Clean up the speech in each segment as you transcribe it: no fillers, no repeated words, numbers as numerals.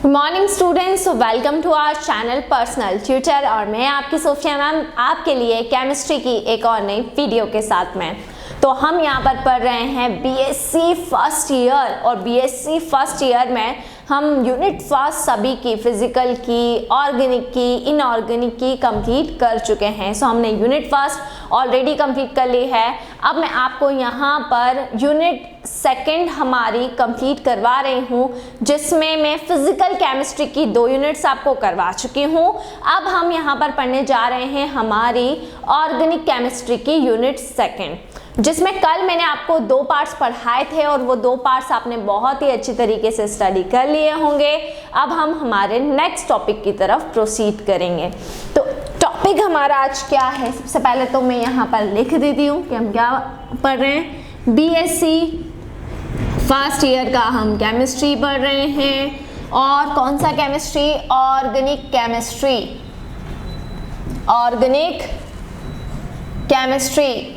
Morning students, welcome to our channel personal tutor. और मैं आपकी सोफिया मैम आपके लिए केमिस्ट्री की एक और नई वीडियो के साथ में। तो हम यहाँ पर पढ़ रहे हैं बीएससी फर्स्ट ईयर, और बीएससी फर्स्ट ईयर में हम यूनिट फर्स्ट सभी की फिजिकल की, ऑर्गेनिक की, इनऑर्गेनिक की कंप्लीट कर चुके हैं। सो हमने यूनिट फर्स्ट ऑलरेडी कंप्लीट कर ली है। अब मैं आपको यहाँ पर यूनिट सेकंड हमारी कंप्लीट करवा रही हूँ, जिसमें मैं फिजिकल केमिस्ट्री की 2 यूनिट्स आपको करवा चुकी हूँ। अब हम यहाँ पर पढ़ने जा रहे हैं हमारी ऑर्गेनिक केमिस्ट्री की यूनिट सेकंड, जिसमें कल मैंने आपको 2 पार्ट्स पढ़ाए थे और वो 2 पार्ट्स आपने बहुत ही अच्छी तरीके से स्टडी कर लिए होंगे। अब हम हमारे नेक्स्ट टॉपिक की तरफ प्रोसीड करेंगे। तो टॉपिक हमारा आज क्या है, सबसे पहले तो मैं यहाँ पर लिख देती हूँ कि हम क्या पढ़ रहे हैं। बीएससी फर्स्ट ईयर का हम केमिस्ट्री पढ़ रहे हैं, और कौन सा chemistry? Organic chemistry. Organic chemistry,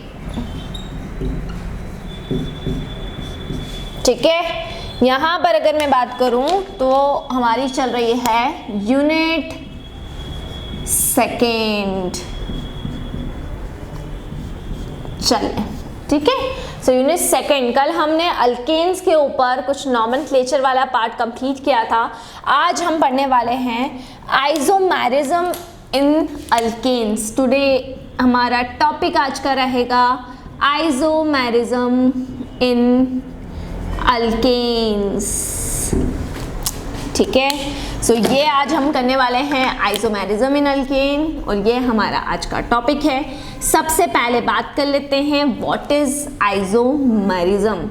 ठीक है। यहाँ पर अगर मैं बात करूं तो हमारी चल रही है यूनिट सेकेंड। चलिए, ठीक है। सो यूनिट सेकेंड, कल हमने अल्केन्स के ऊपर कुछ नॉमेनक्लेचर वाला पार्ट कंप्लीट किया था। आज हम पढ़ने वाले हैं आइसोमेरिज्म इन अल्केन्स। टुडे हमारा टॉपिक आज का रहेगा आइसोमेरिज्म इन अल्केन्स, ठीक है। सो ये आज हम करने वाले हैं आइसोमेरिज्म इन अल्केन, और ये हमारा आज का टॉपिक है। सबसे पहले बात कर लेते हैं व्हाट इज आइसोमेरिज्म।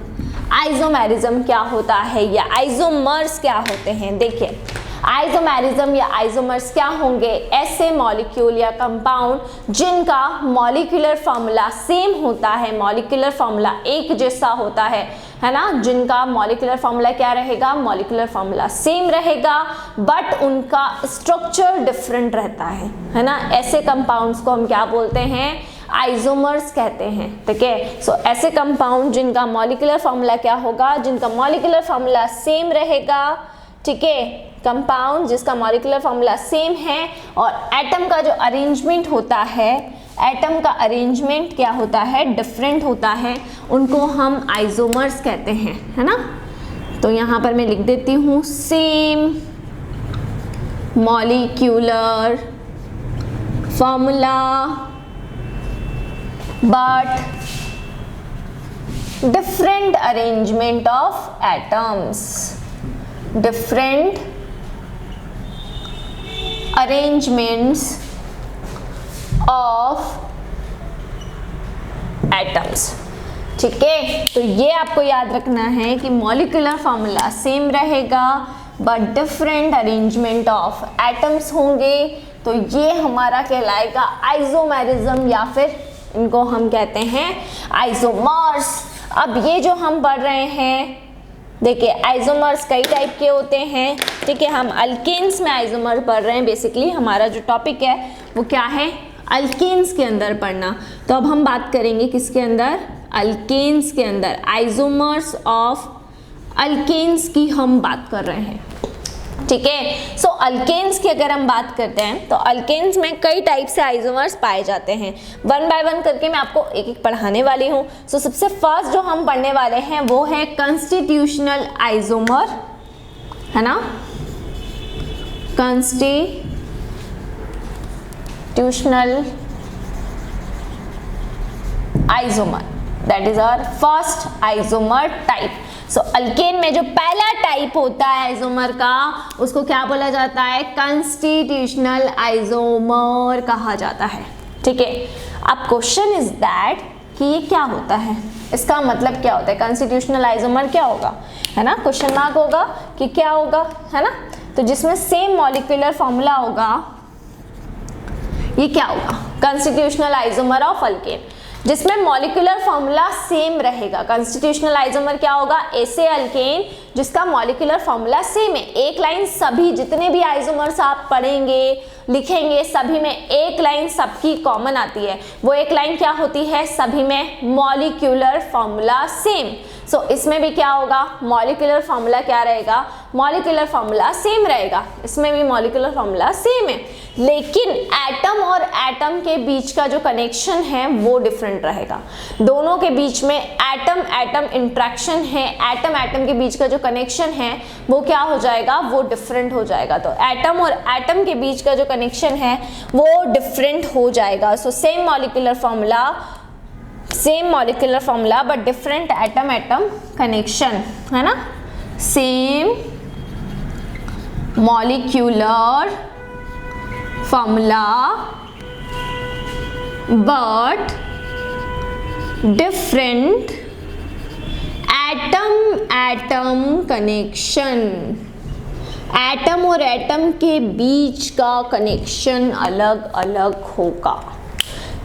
आइसोमेरिज्म क्या होता है या आइसोमर्स क्या होते हैं? देखिए, आइसोमेरिज्म या आइसोमर्स क्या होंगे? ऐसे मॉलिक्यूल या कंपाउंड जिनका मॉलिक्यूलर फॉर्मूला सेम होता है, मॉलिक्यूलर फॉर्मूला एक जैसा होता है ना, जिनका मॉलिक्यूलर फॉर्मूला क्या रहेगा? मॉलिक्यूलर फॉर्मूला सेम रहेगा, बट उनका स्ट्रक्चर डिफरेंट रहता है ना। ऐसे कंपाउंड्स को हम क्या बोलते हैं? आइसोमर्स कहते हैं, ठीक है। सो ऐसे कंपाउंड जिनका मॉलिक्यूलर फॉर्मूला क्या होगा? जिनका मॉलिक्यूलर फॉर्मूला सेम रहेगा, ठीक है। कंपाउंड जिसका मॉलिक्यूलर फॉर्मूला सेम है, और एटम का जो अरेंजमेंट होता है, एटम का अरेंजमेंट क्या होता है? डिफरेंट होता है, उनको हम आइसोमर्स कहते हैं, है ना। तो यहाँ पर मैं लिख देती हूँ same molecular formula but different arrangement of atoms. Different arrangements of atoms, ठीक है। तो ये आपको याद रखना है कि मॉलिक्यूलर फॉर्मूला सेम रहेगा but different arrangement of atoms होंगे। तो ये हमारा कहलाएगा आइसोमेरिज्म, या फिर इनको हम कहते हैं आइसोमर्स। अब ये जो हम पढ़ रहे हैं, देखिए आइसोमर्स कई टाइप के होते हैं, ठीक है। हम अल्केन्स में आइसोमर पढ़ रहे हैं। बेसिकली हमारा जो टॉपिक है वो क्या है? अल्केन्स के अंदर पढ़ना। तो अब हम बात करेंगे किसके अंदर? अल्केन्स के अंदर। आइसोमर्स ऑफ अल्केन्स की हम बात कर रहे हैं, ठीक है। सो अल्केन्स की अगर हम बात करते हैं तो अल्केन्स में कई टाइप से आइसोमर्स पाए जाते हैं। 1 बाय 1 करके मैं आपको एक एक पढ़ाने वाली हूँ। सो सबसे फर्स्ट जो हम पढ़ने वाले हैं वो है कॉन्स्टिट्यूशनल आइसोमर, है ना। Constitutional isomer, that is our first isomer type. So alkane में जो पहला टाइप होता है आइसोमर का, उसको क्या बोला जाता है? कॉन्स्टिट्यूशनल आइसोमर कहा जाता है, ठीक है। अब क्वेश्चन इज दैट कि ये क्या होता है, इसका मतलब क्या होता है? कॉन्स्टिट्यूशनल आइसोमर क्या होगा, है ना। क्वेश्चन मार्क होगा कि क्या होगा, है ना। तो जिसमें सेम मॉलिक्यूलर फॉर्मूला होगा, ये क्या होगा? कॉन्स्टिट्यूशनल आइसोमर ऑफ अल्केन, जिसमें मॉलिक्यूलर फॉर्मूला सेम रहेगा। कॉन्स्टिट्यूशनल आइसोमर क्या होगा? ऐसे अल्केन जिसका मॉलिक्यूलर फॉर्मूला सेम है। एक लाइन सभी जितने भी आइसोमर्स आप पढ़ेंगे, लिखेंगे, सभी में एक लाइन सबकी कॉमन आती है। वो एक लाइन क्या होती है? सभी में मॉलिक्यूलर फॉर्मूला सेम। सो इसमें भी क्या होगा, मॉलिक्यूलर फॉर्मूला क्या रहेगा, मॉलिक्यूलर फॉर्मूला सेम रहेगा, इसमें भी मॉलिक्यूलर फॉर्मूला सेम है, लेकिन एटम और एटम के बीच का जो कनेक्शन है वो डिफरेंट रहेगा। दोनों के बीच में एटम एटम इंट्रैक्शन है, एटम एटम के बीच का जो कनेक्शन है वो क्या हो जाएगा, वो डिफरेंट हो जाएगा। तो एटम और एटम के बीच का जो कनेक्शन है वो डिफरेंट हो जाएगा। So same molecular formula but different atom atom connection, है ना, same molecular formula but different atom atom connection. Atom और एटम के बीच का कनेक्शन अलग अलग होगा,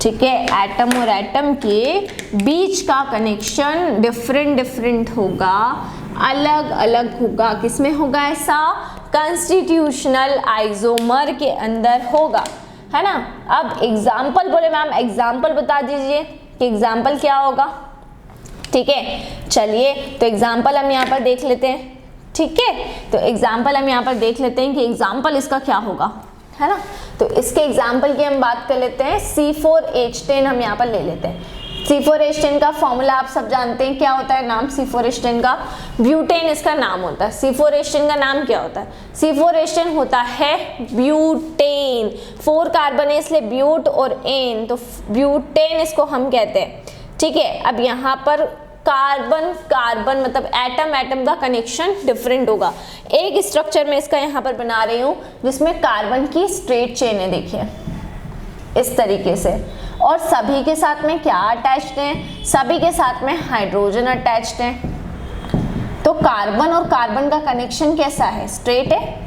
ठीक है, एटम और एटम के बीच का कनेक्शन डिफरेंट होगा, अलग अलग होगा। किसमें होगा ऐसा, कॉन्स्टिट्यूशनल आइसोमर के अंदर होगा, है ना। अब एग्जाम्पल बोले मैम, एग्जाम्पल बता दीजिए कि एग्जाम्पल क्या होगा, ठीक है। चलिए तो एग्जाम्पल हम यहाँ पर देख लेते हैं, ठीक है। तो एग्जाम्पल हम यहाँ पर देख लेते हैं कि एग्जाम्पल इसका क्या होगा, है ना। तो इसके एग्जाम्पल की हम बात कर लेते हैं। C4H10 हम यहाँ पर ले लेते हैं। C4H10 का फॉर्मूला आप सब जानते हैं, क्या होता है नाम C4H10 का, ब्यूटेन इसका नाम होता है। C4H10 का नाम क्या होता है, C4H10 होता है ब्यूटेन। 4 कार्बन है इसलिए ब्यूट और एन, तो ब्यूटेन इसको हम कहते हैं, ठीक है। अब यहाँ पर कार्बन कार्बन मतलब एटम एटम का कनेक्शन डिफरेंट होगा। एक स्ट्रक्चर में इसका यहाँ पर बना रही हूँ जिसमें कार्बन की स्ट्रेट चेन है, देखिए इस तरीके से, और सभी के साथ में क्या अटैच्ड है, सभी के साथ में हाइड्रोजन अटैच्ड है। तो कार्बन और कार्बन का कनेक्शन कैसा है, स्ट्रेट है।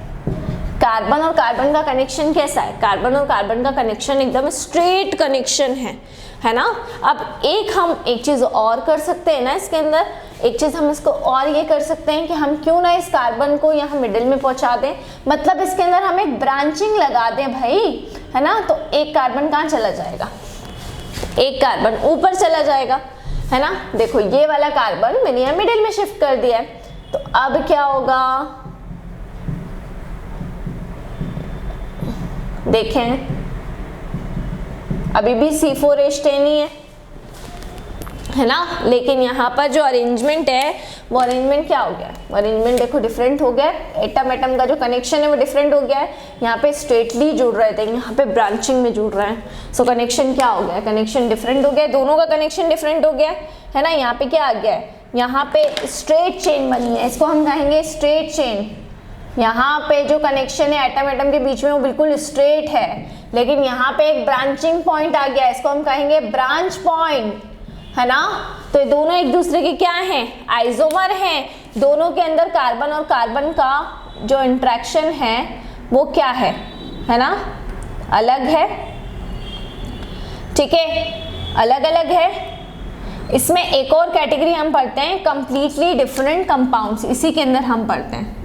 कार्बन और कार्बन का कनेक्शन कैसा है, कार्बन और कार्बन का कनेक्शन एकदम स्ट्रेट कनेक्शन है ना। अब हम एक चीज और कर सकते हैं ना इसके अंदर, एक चीज हम इसको और ये कर सकते हैं कि हम क्यों ना इस कार्बन को यहाँ मिडिल में पहुंचा दें, मतलब इसके अंदर हम एक ब्रांचिंग लगा दें भाई, है ना। तो एक कार्बन कहाँ चला जाएगा, एक कार्बन ऊपर चला जाएगा, है ना। देखो ये वाला कार्बन मैंने यहाँ मिडिल में शिफ्ट कर दिया है, तो अब क्या होगा, देखें अभी भी C4H10 ही है ना, लेकिन यहाँ पर जो अरेंजमेंट है वो अरेंजमेंट क्या हो गया है, अरेंजमेंट देखो डिफरेंट हो गया है। एटम एटम का जो कनेक्शन है वो डिफरेंट हो गया है, यहाँ पे स्ट्रेटली जुड़ रहे थे, यहाँ पे ब्रांचिंग में जुड़ रहे हैं। सो कनेक्शन क्या हो गया है, कनेक्शन डिफरेंट हो गया है, दोनों का कनेक्शन डिफरेंट हो गया है ना। यहाँ पे क्या आ गया है, यहाँ पे स्ट्रेट चेन बनी है, इसको हम कहेंगे स्ट्रेट चेन। यहाँ पे जो कनेक्शन है एटम एटम के बीच में वो बिल्कुल स्ट्रेट है, लेकिन यहाँ पे एक ब्रांचिंग पॉइंट आ गया है, इसको हम कहेंगे ब्रांच पॉइंट, है ना। तो ये दोनों एक दूसरे के क्या हैं, आइसोमर हैं। दोनों के अंदर कार्बन और कार्बन का जो इंट्रैक्शन है वो क्या है ना, अलग है, ठीक है, अलग अलग है। इसमें एक और कैटेगरी हम पढ़ते हैं कंप्लीटली डिफरेंट कंपाउंड्स, इसी के अंदर हम पढ़ते हैं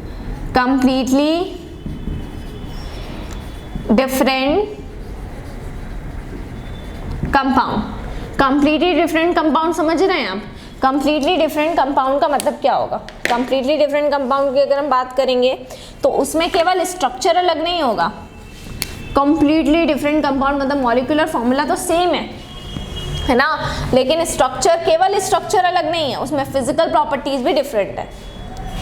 completely different compound. Completely different compound समझ रहे हैं आप, कंप्लीटली डिफरेंट कंपाउंड का मतलब क्या होगा। कंप्लीटली डिफरेंट कंपाउंड की अगर हम बात करेंगे तो उसमें केवल स्ट्रक्चर अलग नहीं होगा। कंप्लीटली डिफरेंट कंपाउंड मतलब मॉलिक्यूलर फॉर्मूला तो सेम है ना, लेकिन स्ट्रक्चर, केवल स्ट्रक्चर अलग नहीं है, उसमें फिजिकल प्रॉपर्टीज भी डिफरेंट है।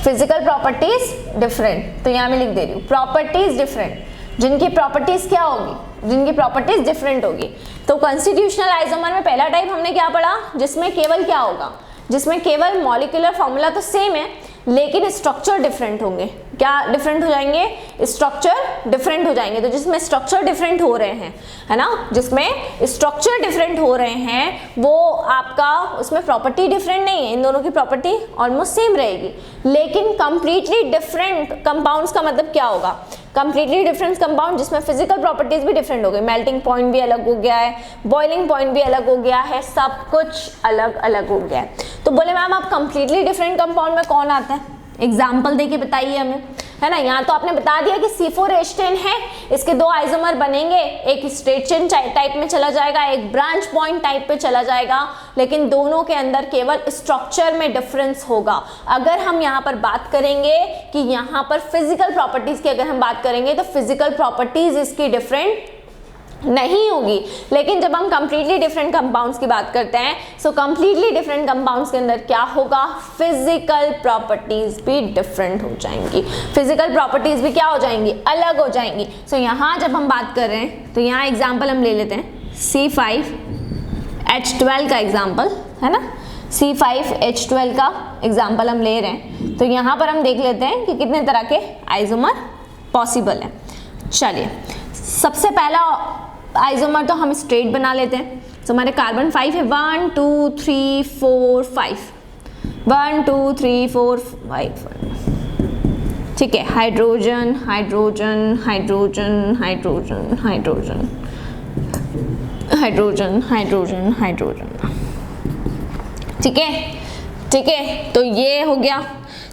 फिजिकल प्रॉपर्टीज डिफरेंट, तो यहाँ मैं लिख दे रही हूँ प्रॉपर्टीज डिफरेंट, जिनकी प्रॉपर्टीज क्या होगी, जिनकी प्रॉपर्टीज डिफरेंट होगी। तो कॉन्स्टिट्यूशनल आइसोमर में पहला टाइप हमने क्या पढ़ा, जिसमें केवल क्या होगा, जिसमें केवल मॉलिक्यूलर फॉर्मूला तो सेम है लेकिन स्ट्रक्चर डिफरेंट होंगे। क्या डिफरेंट हो जाएंगे, स्ट्रक्चर डिफरेंट हो जाएंगे। तो जिसमें स्ट्रक्चर डिफरेंट हो रहे हैं, है ना, जिसमें स्ट्रक्चर डिफरेंट हो रहे हैं वो आपका, उसमें प्रॉपर्टी डिफरेंट नहीं है, इन दोनों की प्रॉपर्टी ऑलमोस्ट सेम रहेगी। लेकिन कंप्लीटली डिफरेंट कंपाउंड्स का मतलब क्या होगा, कंप्लीटली डिफरेंट कंपाउंड जिसमें फिजिकल प्रॉपर्टीज भी डिफरेंट हो गई, मेल्टिंग पॉइंट भी अलग हो गया है, बॉइलिंग पॉइंट भी अलग हो गया है, सब कुछ अलग अलग हो गया है। तो बोले मैम आप कंप्लीटली डिफरेंट कंपाउंड में कौन आता है, एग्जाम्पल देके बताइए हमें, है ना। यहाँ तो आपने बता दिया कि C4H10 है, इसके 2 आइसोमर बनेंगे, एक स्ट्रेट चेन टाइप में चला जाएगा, एक ब्रांच पॉइंट टाइप पे चला जाएगा, लेकिन दोनों के अंदर केवल स्ट्रक्चर में डिफरेंस होगा। अगर हम यहाँ पर बात करेंगे कि यहाँ पर फिजिकल प्रॉपर्टीज की अगर हम बात करेंगे तो फिजिकल प्रॉपर्टीज इसकी डिफरेंट नहीं होगी, लेकिन जब हम कंप्लीटली डिफरेंट कंपाउंड्स की बात करते हैं सो कंप्लीटली डिफरेंट कंपाउंड्स के अंदर क्या होगा, फिजिकल प्रॉपर्टीज भी डिफरेंट हो जाएंगी, फिजिकल प्रॉपर्टीज भी क्या हो जाएंगी, अलग हो जाएंगी। सो यहाँ जब हम बात कर रहे हैं तो यहाँ एग्जाम्पल हम ले लेते हैं C5H12 का एग्जाम्पल, है ना। C5H12 का एग्जाम्पल हम ले रहे हैं, तो यहाँ पर हम देख लेते हैं कि कितने तरह के आइसोमर पॉसिबल हैं। चलिए, सबसे पहला आइसोमर तो हम स्ट्रेट बना लेते हैं। तो हमारे कार्बन 5 है, 1 2 3 4 5, 1 2 3 4 5, ठीक है। Hydrogen hydrogen hydrogen hydrogen hydrogen hydrogen hydrogen hydrogen, ठीक है, ठीक है। तो ये हो गया।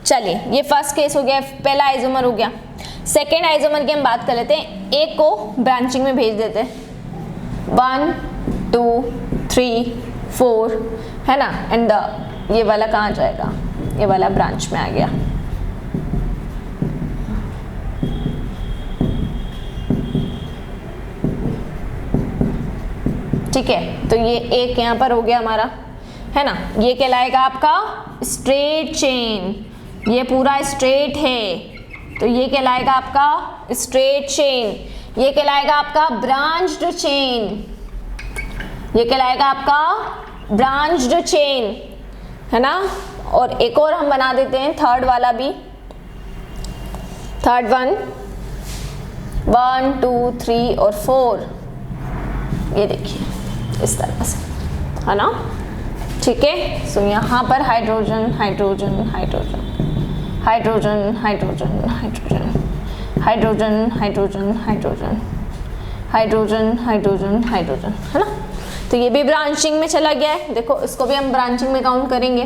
चलिए, ये फर्स्ट केस हो गया, पहला आइसोमर हो गया। सेकेंड आइसोमर की हम बात कर लेते हैं, एक को ब्रांचिंग में भेज देते हैं, 1 2 3 4, है ना। एंड ये वाला कहाँ जाएगा, ये वाला ब्रांच में आ गया, ठीक है। तो ये एक यहाँ पर हो गया हमारा, है ना। ये कहलाएगा आपका स्ट्रेट चेन, ये पूरा स्ट्रेट है तो ये कहलाएगा आपका स्ट्रेट चेन। ये कहलाएगा आपका ब्रांच्ड चेन, ये कहलाएगा आपका ब्रांच्ड चेन, है ना। और एक और हम बना देते हैं, थर्ड वाला भी, थर्ड वन, 1 2 3 और 4, ये देखिए इस तरह से, है ना, ठीक है। सो यहाँ पर hydrogen hydrogen hydrogen hydrogen hydrogen hydrogen hydrogen hydrogen hydrogen hydrogen hydrogen hydrogen, है ना। तो ये भी ब्रांचिंग में चला गया है, देखो इसको भी हम ब्रांचिंग में काउंट करेंगे।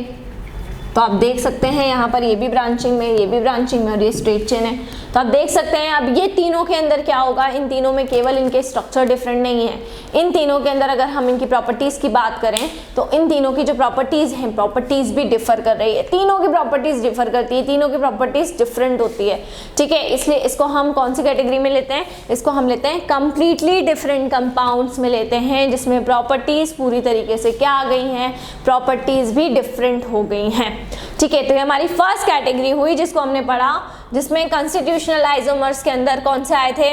तो आप देख सकते हैं यहाँ पर ये भी ब्रांचिंग में, ये भी ब्रांचिंग में, और ये स्ट्रेट चेन है। तो आप देख सकते हैं अब ये तीनों के अंदर क्या होगा, इन तीनों में केवल इनके स्ट्रक्चर डिफरेंट नहीं है, इन तीनों के अंदर अगर हम इनकी प्रॉपर्टीज की बात करें तो इन तीनों की जो प्रॉपर्टीज हैं, प्रॉपर्टीज भी डिफर कर रही है, तीनों की प्रॉपर्टीज डिफर करती है, तीनों की प्रॉपर्टीज डिफरेंट होती है, ठीक है। इसलिए इसको हम कौन सी कैटेगरी में लेते हैं, इसको हम लेते हैं कंप्लीटली डिफरेंट कंपाउंड्स में लेते हैं, जिसमें प्रॉपर्टीज पूरी तरीके से क्या आ गई हैं, प्रॉपर्टीज भी डिफरेंट हो गई हैं, ठीक है। तो ये हमारी फर्स्ट कैटेगरी हुई जिसको हमने पढ़ा, जिसमें कॉन्स्टिट्यूशनल आइसोमर्स के अंदर कौन से आए थे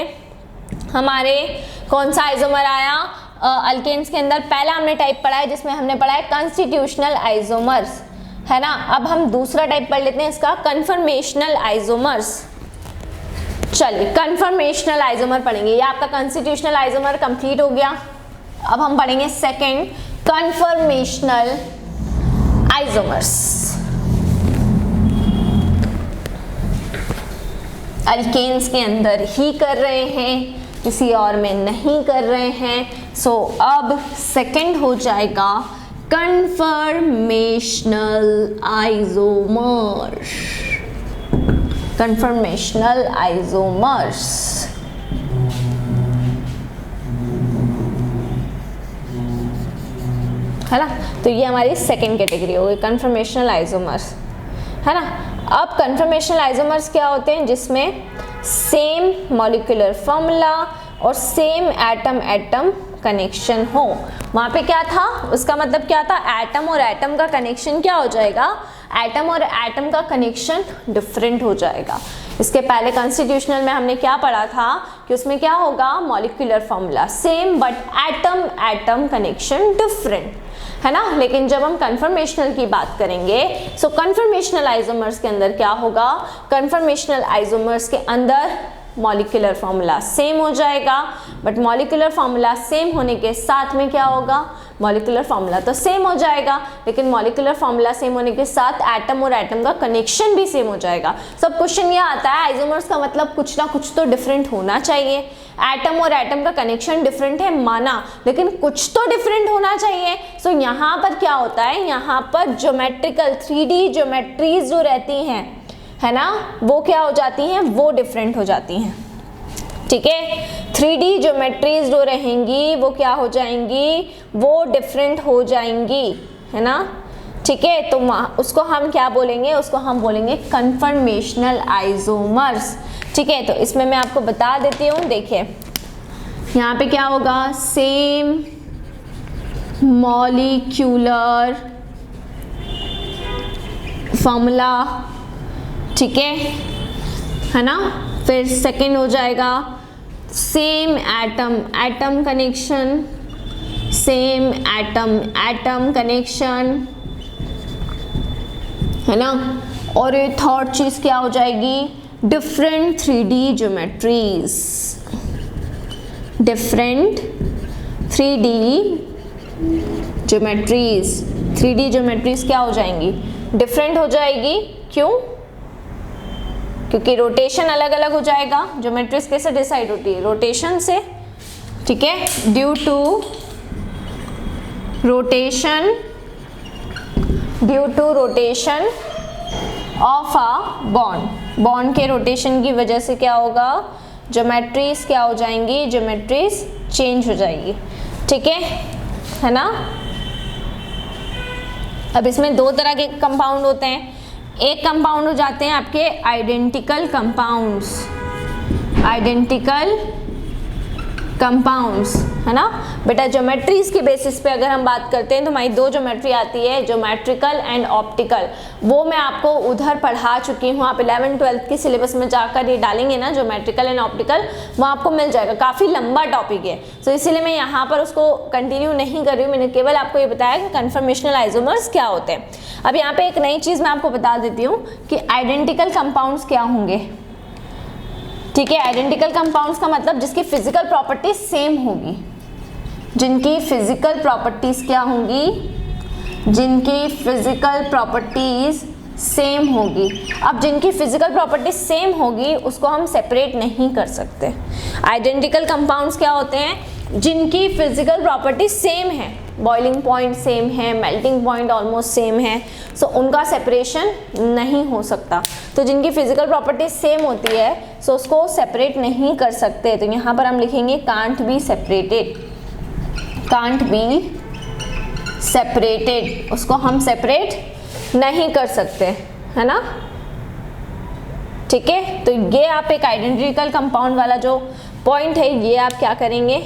हमारे, कौन सा आइसोमर आया, अल्केन्स के अंदर पहला हमने टाइप पढ़ा है जिसमें हमने पढ़ा है कॉन्स्टिट्यूशनल आइसोमर्स, है ना। अब हम दूसरा टाइप पढ़ लेते हैं इसका, कन्फर्मेशनल आइसोमर्स। चलिए कन्फर्मेशनल आइसोमर पढ़ेंगे, ये आपका कॉन्स्टिट्यूशनल आइसोमर कंप्लीट हो गया। अब हम पढ़ेंगे सेकेंड, कन्फर्मेशनल आइसोमर्स। अल्केन्स के अंदर ही कर रहे हैं, किसी और में नहीं कर रहे हैं। सो अब सेकंड हो जाएगा कन्फर्मेशनल आइसोमर्स, कन्फर्मेशनल आइसोमर्स, है ना। तो ये हमारी सेकंड कैटेगरी हो गई, कन्फर्मेशनल आइसोमर्स, है ना। अब कन्फर्मेशनल आइसोमर्स क्या होते हैं, जिसमें सेम मॉलिक्यूलर फॉर्मूला और सेम एटम एटम कनेक्शन हो। वहाँ पे क्या था, उसका मतलब क्या था, एटम और एटम का कनेक्शन क्या हो जाएगा, एटम और एटम का कनेक्शन डिफरेंट हो जाएगा। इसके पहले कॉन्स्टिट्यूशनल में हमने क्या पढ़ा था कि उसमें क्या होगा, molecular formula same but atom atom connection different, है ना। लेकिन जब हम कन्फर्मेशनल की बात करेंगे सो कन्फर्मेशनल आइसोमर्स के अंदर क्या होगा, कन्फर्मेशनल आइसोमर्स के अंदर मॉलिक्यूलर फॉर्मूला सेम हो जाएगा, बट मॉलिक्यूलर फॉर्मूला सेम होने के साथ में क्या होगा, मॉलिक्यूलर फॉर्मूला तो सेम हो जाएगा लेकिन मॉलिक्यूलर फॉर्मूला सेम होने के साथ एटम और एटम का कनेक्शन भी सेम हो जाएगा। सब क्वेश्चन ये आता है आइसोमर्स का मतलब कुछ ना कुछ तो डिफरेंट होना चाहिए, एटम और एटम का कनेक्शन डिफरेंट है माना, लेकिन कुछ तो डिफरेंट होना चाहिए। सो यहाँ पर क्या होता है, यहाँ पर ज्योमेट्रिकल 3D ज्योमेट्रीज जो रहती हैं, है ना, वो क्या हो जाती हैं, वो डिफरेंट हो जाती हैं। ठीक है, 3D ज्योमेट्रीज जो रहेंगी वो क्या हो जाएंगी, वो डिफरेंट हो जाएंगी, है ना। ठीक है, तो उसको हम क्या बोलेंगे, उसको हम बोलेंगे कन्फर्मेशनल आइसोमर्स। ठीक है, तो इसमें मैं आपको बता देती हूँ, देखिए यहाँ पे क्या होगा, सेम मॉलिक्यूलर फॉर्मूला, ठीक है ना। फिर सेकंड हो जाएगा same atom, atom connection, same atom, atom connection, है ना। और ये थर्ड चीज क्या हो जाएगी, different 3D geometries, different 3D geometries, 3D geometries क्या हो जाएंगी, डिफरेंट हो जाएगी। क्यों, क्योंकि रोटेशन अलग अलग हो जाएगा। ज्योमेट्रीज कैसे डिसाइड होती है, रोटेशन से। ठीक है, due to rotation, due to rotation of a bond, bond के रोटेशन की वजह से क्या होगा, ज्योमेट्रीज क्या हो जाएंगी, ज्योमेट्रीज चेंज हो जाएगी। ठीक है ना। अब इसमें दो तरह के कंपाउंड होते हैं, एक कंपाउंड हो जाते हैं आपके आइडेंटिकल कंपाउंड्स, आइडेंटिकल कंपाउंड्स, है ना। बेटा ज्योमेट्रीज के बेसिस पे अगर हम बात करते हैं तो हमारी दो ज्योमेट्री आती है, ज्योमेट्रिकल एंड ऑप्टिकल। वो मैं आपको उधर पढ़ा चुकी हूँ, आप 11th-12th के सिलेबस में जाकर ये डालेंगे ना, ज्योमेट्रिकल एंड ऑप्टिकल, वो आपको मिल जाएगा। काफ़ी लंबा टॉपिक है, तो इसीलिए मैं यहाँ पर उसको कंटिन्यू नहीं कर रही हूँ। मैंने केवल आपको ये बताया कि कन्फर्मेशनल आइसोमर्स क्या होते हैं। अब यहाँ पे एक नई चीज़ मैं आपको बता देती हूँ कि आइडेंटिकल कंपाउंड्स क्या होंगे। ठीक है, आइडेंटिकल कंपाउंड्स का मतलब जिसकी फिजिकल प्रॉपर्टीज सेम होगी, जिनकी फिजिकल प्रॉपर्टीज क्या होंगी, जिनकी फिजिकल प्रॉपर्टीज सेम होगी। अब जिनकी फिजिकल प्रॉपर्टीज सेम होगी उसको हम सेपरेट नहीं कर सकते। आइडेंटिकल कंपाउंड्स क्या होते हैं, जिनकी फिजिकल प्रॉपर्टी सेम है, बॉइलिंग पॉइंट सेम है, मेल्टिंग पॉइंट ऑलमोस्ट सेम है, सो उनका सेपरेशन नहीं हो सकता। तो जिनकी फिजिकल प्रॉपर्टी सेम होती है सो उसको सेपरेट नहीं कर सकते। तो यहाँ पर हम लिखेंगे can't be separated, can't be separated, उसको हम सेपरेट नहीं कर सकते, है ना। ठीक है, तो ये आप एक आइडेंटिकल कंपाउंड वाला जो पॉइंट है ये आप क्या करेंगे,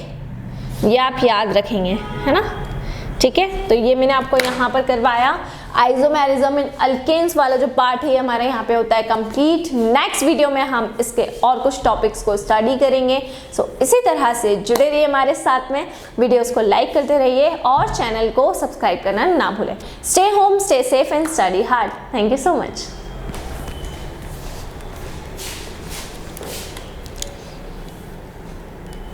ये आप याद रखेंगे, है ना। ठीक है, तो ये मैंने आपको यहाँ पर करवाया। आइसोमेरिज्म इन अल्केन्स वाला जो पार्ट है हमारा यहाँ पे होता है कंप्लीट। नेक्स्ट वीडियो में हम इसके और कुछ टॉपिक्स को स्टडी करेंगे। सो इसी तरह से जुड़े रहिए हमारे साथ में, वीडियोस को लाइक करते रहिए और चैनल को सब्सक्राइब करना ना भूलें। Stay home, stay safe and study hard. Thank you so much.